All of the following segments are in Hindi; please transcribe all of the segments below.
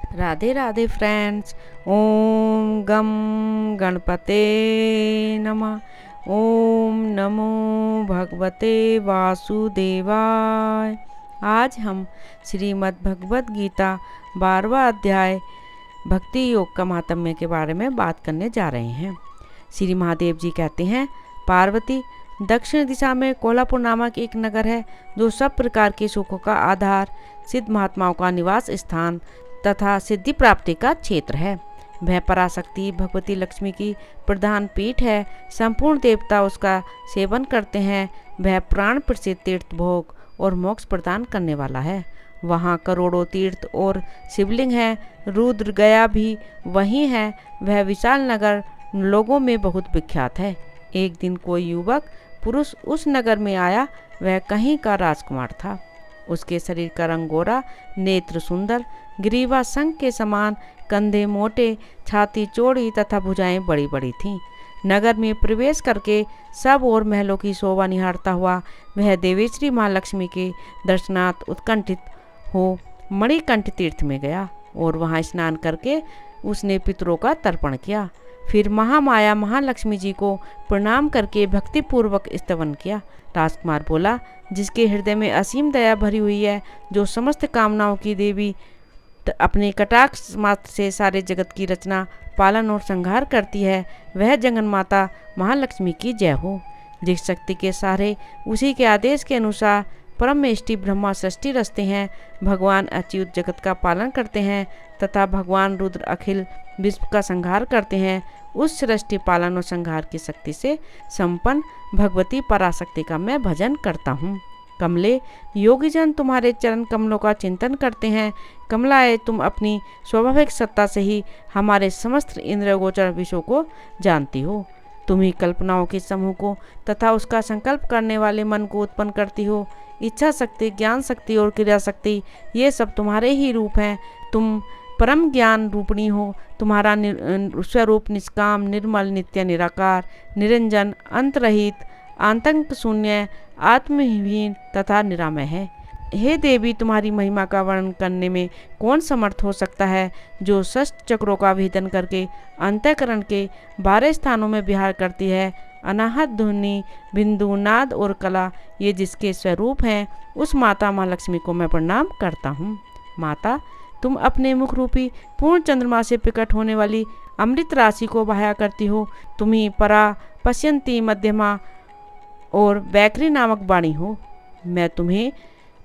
राधे राधे फ्रेंड्स। ओम गम गणपते नमः। ओम नमो भगवते वासुदेवाय। आज हम श्रीमद् भगवद गीता 12वां अध्याय भक्ति योग का महात्म्य के बारे में बात करने जा रहे हैं। श्री महादेव जी कहते हैं, पार्वती, दक्षिण दिशा में कोल्हापुर नामक एक नगर है जो सब प्रकार के सुखों का आधार, सिद्ध महात्माओं का निवास स्थान तथा सिद्धि प्राप्ति का क्षेत्र है। वह पराशक्ति भगवती लक्ष्मी की प्रधान पीठ है। संपूर्ण देवता उसका सेवन करते हैं। वह प्राण प्रसिद्ध तीर्थ भोग और मोक्ष प्रदान करने वाला है। वहाँ करोड़ों तीर्थ और शिवलिंग हैं। रुद्र गया भी वहीं है। वह विशाल नगर लोगों में बहुत विख्यात है। एक दिन कोई युवक पुरुष उस नगर में आया। वह कहीं का राजकुमार था। उसके शरीर का रंग गोरा, नेत्र सुंदर, ग्रीवा शंख के समान, कंधे मोटे, छाती चौड़ी तथा भुजाएं बड़ी बड़ी थीं। नगर में प्रवेश करके सब और महलों की शोभा निहारता हुआ वह देवेश्वरी महालक्ष्मी के दर्शनार्थ उत्कंठित हो मणिकंठ तीर्थ में गया और वहां स्नान करके उसने पितरों का तर्पण किया। फिर महामाया महालक्ष्मी जी को प्रणाम करके भक्तिपूर्वक स्तवन किया। राजकुमार बोला, जिसके हृदय में असीम दया भरी हुई है, जो समस्त कामनाओं की देवी, अपने कटाक्ष मात्र से सारे जगत की रचना, पालन और संहार करती है, वह जगन माता महालक्ष्मी की जय हो। जिस शक्ति के सहारे उसी के आदेश के अनुसार परमेष्टि ब्रह्मा सृष्टि रचते हैं, भगवान अच्युत जगत का पालन करते हैं तथा भगवान रुद्र अखिल विश्व का संहार करते हैं, उस सृष्टि पालन और संहार की शक्ति से संपन्न भगवती पराशक्ति का मैं भजन करता हूँ। कमले, योगीजन तुम्हारे चरण कमलों का चिंतन करते हैं। कमलाए, तुम अपनी स्वाभाविक सत्ता से ही हमारे समस्त इंद्रियगोचर विषयों को जानती हो। तुम ही कल्पनाओं के समूह को तथा उसका संकल्प करने वाले मन को उत्पन्न करती हो। इच्छा शक्ति, ज्ञान शक्ति और क्रिया शक्ति, ये सब तुम्हारे ही रूप हैं। तुम परम ज्ञान रूपिणी हो। तुम्हारा स्वरूप निष्काम, निर्मल, नित्य, निराकार, निरंजन, अंतरहित, आतंक शून्य, आत्महीन तथा निरामय है। हे देवी, तुम्हारी महिमा का वर्णन करने में कौन समर्थ हो सकता है, जो षष्ठ चक्रों का भेदन करके अंतःकरण के 12 स्थानों में विहार करती है। अनाहत, ध्वनि, बिंदु, नाद और कला, ये जिसके स्वरूप हैं, उस माता महालक्ष्मी को मैं प्रणाम करता हूँ। माता, तुम अपने मुख रूपी पूर्ण चंद्रमा से प्रकट होने वाली अमृत राशि को बहाया करती हो। तुम ही परा, पश्यंती, मध्यमा और वैखरी नामक वाणी हो। मैं तुम्हें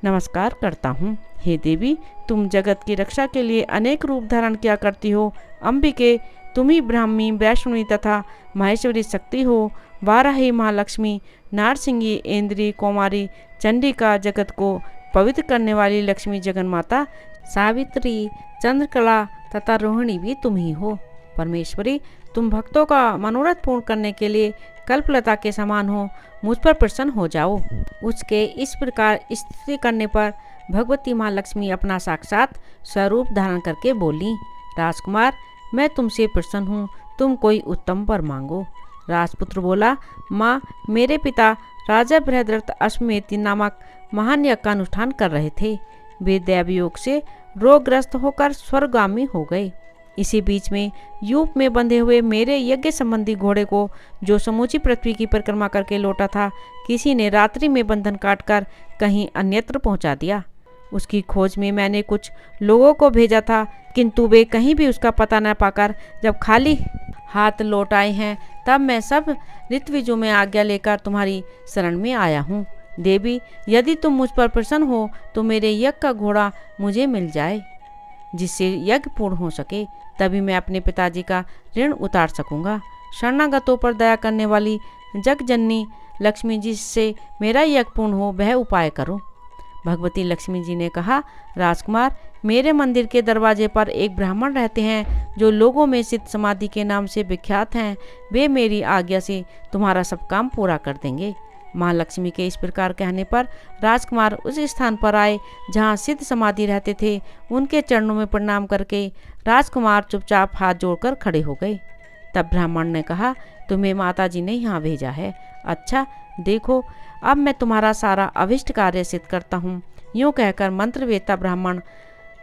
नमस्कार करता हूँ। हे देवी, तुम जगत की रक्षा के लिए अनेक रूप धारण किया करती हो। अंबिके, तुम ही ब्राह्मी, वैष्णवी तथा माहेश्वरी शक्ति हो। वाराही, महालक्ष्मी, नारसिंगी, इंद्री, कौमारी, चंडिका, जगत को पवित्र करने वाली लक्ष्मी जगन माता, सावित्री, चंद्रकला तथा रोहिणी भी तुम ही हो। परमेश्वरी, तुम भक्तों का मनोरथ पूर्ण करने के लिए कल्पलता के समान हो। मुझ पर प्रसन्न हो जाओ। उसके इस प्रकार स्तुति करने पर भगवती महालक्ष्मी अपना साक्षात स्वरूप धारण करके बोली, राजकुमार, मैं तुमसे प्रसन्न हूँ। तुम कोई उत्तम वर मांगो। राजपुत्र बोला, माँ, मेरे पिता राजा बृहद्रथ अश्वमेध नामक महान यज्ञ का अनुष्ठान कर रहे थे। वे दैवयोग से रोगग्रस्त होकर स्वर्गामी हो गए। इसी बीच में यूप में बंधे हुए मेरे यज्ञ संबंधी घोड़े को, जो समूची पृथ्वी की परिक्रमा करके लौटा था, किसी ने रात्रि में बंधन काटकर कहीं अन्यत्र पहुंचा दिया। उसकी खोज में मैंने कुछ लोगों को भेजा था, किंतु वे कहीं भी उसका पता न पाकर जब खाली हाथ लौट आए हैं, तब मैं सब ऋत्विजों में आज्ञा लेकर तुम्हारी शरण में आया हूँ। देवी, यदि तुम मुझ पर प्रसन्न हो तो मेरे यज्ञ का घोड़ा मुझे मिल जाए, जिससे यज्ञ पूर्ण हो सके। तभी मैं अपने पिताजी का ऋण उतार सकूंगा। शरणागतों पर दया करने वाली जगजननी लक्ष्मी, जिससे मेरा यज्ञ पूर्ण हो, वह उपाय करो। भगवती लक्ष्मी जी ने कहा, राजकुमार, मेरे मंदिर के दरवाजे पर एक ब्राह्मण रहते हैं, जो लोगों में सिद्ध समाधि के नाम से विख्यात हैं। वे मेरी आज्ञा से तुम्हारा सब काम पूरा कर देंगे। महालक्ष्मी के इस प्रकार कहने पर राजकुमार उस स्थान पर आए जहाँ सिद्ध समाधि रहते थे। उनके चरणों में प्रणाम करके राजकुमार चुपचाप हाथ जोड़कर खड़े हो गए। तब ब्राह्मण ने कहा, तुम्हें माता जी ने यहाँ भेजा है। अच्छा, देखो, अब मैं तुम्हारा सारा अभिष्ट कार्य सिद्ध करता हूँ। यूँ कहकर मंत्रवेत्ता ब्राह्मण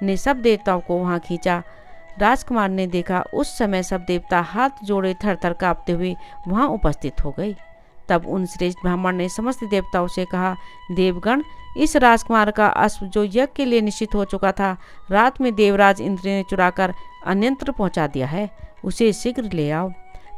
ने सब देवताओं को वहाँ खींचा। राजकुमार ने देखा उस समय सब देवता हाथ जोड़े थर थर काँपते हुए वहाँ उपस्थित हो गए। तब उन श्रेष्ठ ब्राह्मण ने समस्त देवताओं से कहा, देवगण, इस राजकुमार का अश्व जो यज्ञ के लिए निश्चित हो चुका था, रात में देवराज इंद्र ने चुराकर अन्यंत्र पहुंचा दिया है, उसे शीघ्र ले आओ।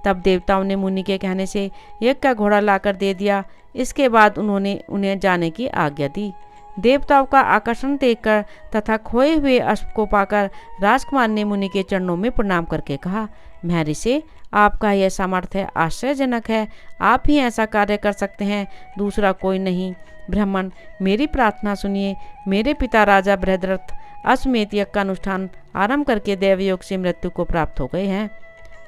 तब देवताओं ने मुनि के कहने से यज्ञ का घोड़ा लाकर दे दिया। इसके बाद उन्होंने उन्हें जाने की आज्ञा दी। देवताओं का आकर्षण देखकर तथा खोए हुए अश्व को पाकर राजकुमार ने मुनि के चरणों में प्रणाम करके कहा, महर्षि, आपका यह सामर्थ्य आश्चर्यजनक है। आप ही ऐसा कार्य कर सकते हैं, दूसरा कोई नहीं। ब्राह्मण, मेरी प्रार्थना सुनिए। मेरे पिता राजा बृहद्रथ अश्वमेध यज्ञ का अनुष्ठान आरंभ करके देवयोग से मृत्यु को प्राप्त हो गए हैं।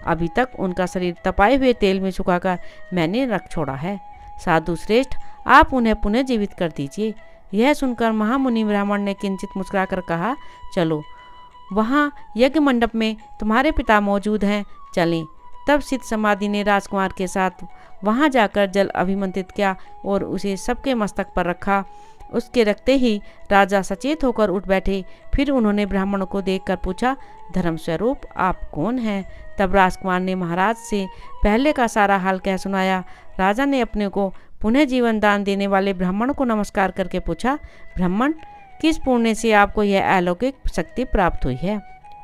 अभी तक उनका शरीर तपाए हुए तेल में सुखाकर मैंने रख छोड़ा है। साधु श्रेष्ठ, आप उन्हें पुनः जीवित कर दीजिए। यह सुनकर महामुनि ब्राह्मण ने किंचित मुस्कुराकर कहा, चलो, वहाँ यज्ञ मंडप में तुम्हारे पिता मौजूद हैं, चलें। तब सिद्ध समाधि ने राजकुमार के साथ वहाँ जाकर जल अभिमंत्रित किया और उसे सबके मस्तक पर रखा। उसके रखते ही राजा सचेत होकर उठ बैठे। फिर उन्होंने ब्राह्मणों को देखकर पूछा, धर्मस्वरूप, आप कौन हैं? तब राजकुमार ने महाराज से पहले का सारा हाल कह सुनाया। राजा ने अपने को पुनः जीवन दान देने वाले ब्राह्मण को नमस्कार करके पूछा, ब्राह्मण, किस पुण्य से आपको यह अलौकिक शक्ति प्राप्त हुई है?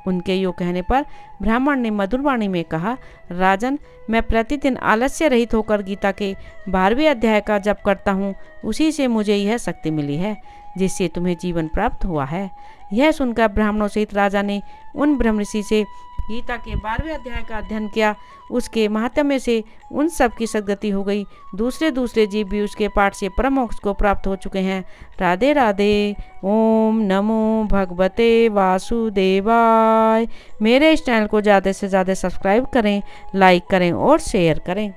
उनके योग कहने पर ब्राह्मण ने मधुर वाणी में कहा, राजन, मैं प्रतिदिन आलस्य रहित होकर गीता के 12वें अध्याय का जप करता हूँ, उसी से मुझे यह शक्ति मिली है जिससे तुम्हें जीवन प्राप्त हुआ है। यह सुनकर ब्राह्मणों सहित राजा ने उन ब्रह्मऋषि से गीता के 12वें अध्याय का अध्ययन किया। उसके महात्म्य से उन सब की सद्गति हो गई। दूसरे जीव भी उसके पाठ से परम मोक्ष को प्राप्त हो चुके हैं। राधे राधे। ओम नमो भगवते वासुदेवाय। मेरे इस चैनल को ज़्यादा से ज़्यादा सब्सक्राइब करें, लाइक करें और शेयर करें।